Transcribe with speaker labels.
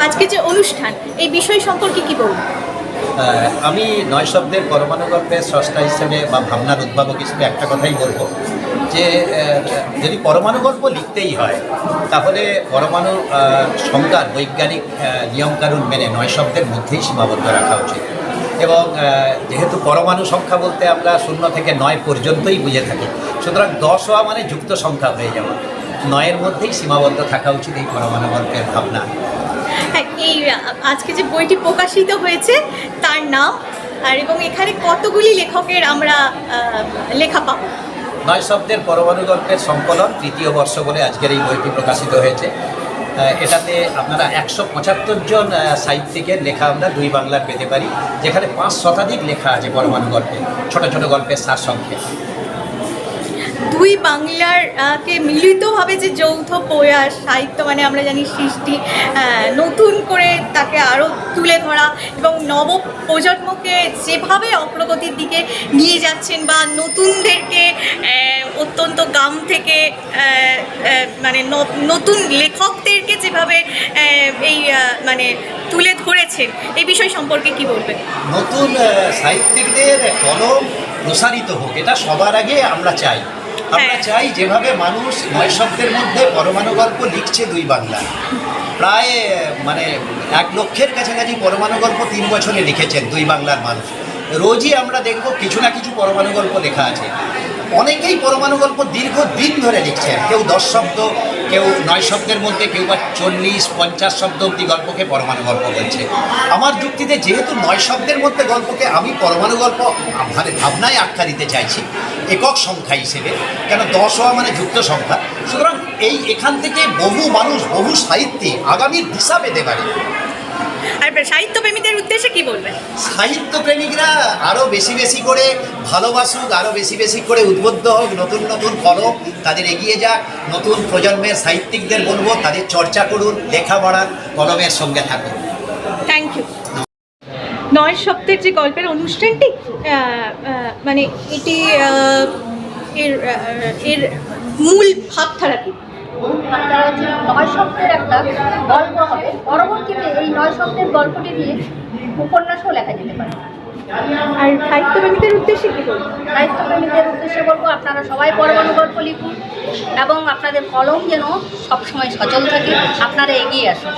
Speaker 1: আজকে যে অনুষ্ঠান এই বিষয় সম্পর্কে কি বলবো?
Speaker 2: আমি নয় শব্দের পরমাণু গল্পের স্রষ্টা হিসেবে বা ভাবনার উদ্ভাবক হিসেবে একটা কথাই বলবো যে যদি পরমাণু গল্প লিখতেই হয় তাহলে পরমাণু সংখ্যার বৈজ্ঞানিক নিয়মকানুন মেনে নয় শব্দের মধ্যেই সীমাবদ্ধ রাখা উচিত। এবং যেহেতু পরমাণু সংখ্যা বলতে আমরা 0 থেকে 9 পর্যন্তই বুঝে থাকি, সুতরাং 10 হওয়া মানে যুক্ত সংখ্যা হয়ে যাওয়া, 9-এর মধ্যেই সীমাবদ্ধ থাকা উচিত এই পরমাণু গল্পের ভাবনা।
Speaker 1: এই আজকে যে বইটি প্রকাশিত হয়েছে তার নাম আর এবং এখানে কতগুলি লেখকের আমরা লেখা পাবো?
Speaker 2: নয় শব্দের পরমাণু গল্পের সংকলন 3য় বর্ষ বলে আজকের এই বইটি প্রকাশিত হয়েছে। এটাতে আপনারা 175 জন সাহিত্যিকের লেখা আমরা দুই বাংলার পেতে পারি, যেখানে 5 শতাধিক লেখা আছে পরমাণু গল্পে, ছোট ছোট গল্পের সারসংক্ষেপ।
Speaker 1: দুই বাংলার কে মিলিতভাবে যে যৌথ প্রয়াস সাহিত্য, মানে আমরা জানি সৃষ্টি, নতুন করে তাকে আরও তুলে ধরা এবং নব প্রজন্মকে যেভাবে অগ্রগতির দিকে নিয়ে যাচ্ছেন বা নতুনদেরকে অত্যন্ত গ্রাম থেকে মানে নতুন লেখকদেরকে যেভাবে এই মানে তুলে ধরেছেন, এই বিষয় সম্পর্কে কি বলবেন?
Speaker 2: নতুন সাহিত্যিকদের কলম প্রসারিত হোক, এটা সবার আগে আমরা চাই। আমরা চাই যেভাবে মানুষ নয় শব্দের মধ্যে পরমাণু গল্প লিখছে দুই বাংলা, প্রায় মানে 1 লক্ষের কাছাকাছি পরমাণু গল্প 3 বছরে লিখেছেন দুই বাংলার মানুষ। রোজই আমরা দেখব কিছু না কিছু পরমাণু গল্প লেখা আছে। অনেকেই পরমাণু গল্প দীর্ঘদিন ধরে লিখছেন, কেউ 10 শব্দ, কেউ 9 শব্দের মধ্যে, কেউ বা 40-50 শব্দ অব্দি গল্পকে পরমাণু গল্প বলছে। আমার যুক্তিতে যেহেতু 9 শব্দের মধ্যে গল্পকে আমি পরমাণু গল্প মানে ভাবনায় আখ্যা দিতে চাইছি একক সংখ্যা হিসেবে, কেন 10 হওয়া মানে যুক্ত সংখ্যা, সুতরাং এখান থেকে বহু মানুষ, বহু সাহিত্যিক আগামীর দিশা পেতে পারে।
Speaker 1: আর সাহিত্যপ্রেমীদের উদ্দেশ্যে কি বলবেন?
Speaker 2: সাহিত্যপ্রেমিকরা আরও বেশি বেশি করে ভালোবাসুক, আরও বেশি বেশি করে উদ্বুদ্ধ হোক, নতুন নতুন কলম তাদের এগিয়ে যাক। নতুন প্রজন্মের সাহিত্যিকদের বলবো তাদের চর্চা করুন, লেখা বাড়ান, কলমের সঙ্গে থাকুন।
Speaker 1: Thank you. নয় শব্দের যে গল্পের অনুষ্ঠানটি, মানে এটি এর মূল ভাবধারা কি?
Speaker 3: নয় শব্দের একটা গল্প হবে, পরবর্তীতে এই 9 শব্দের গল্পটি দিয়ে উপন্যাসও লেখা যেতে পারে।
Speaker 1: আর সাহিত্যপ্রেমীদের উদ্দেশ্যে কী বলবো?
Speaker 3: সাহিত্যপ্রেমীদের উদ্দেশ্যে বলবো আপনারা সবাই পরমাণু গল্প লিখুন এবং আপনাদের কলম যেন সবসময় সচল থাকে, আপনারা এগিয়ে আসুন।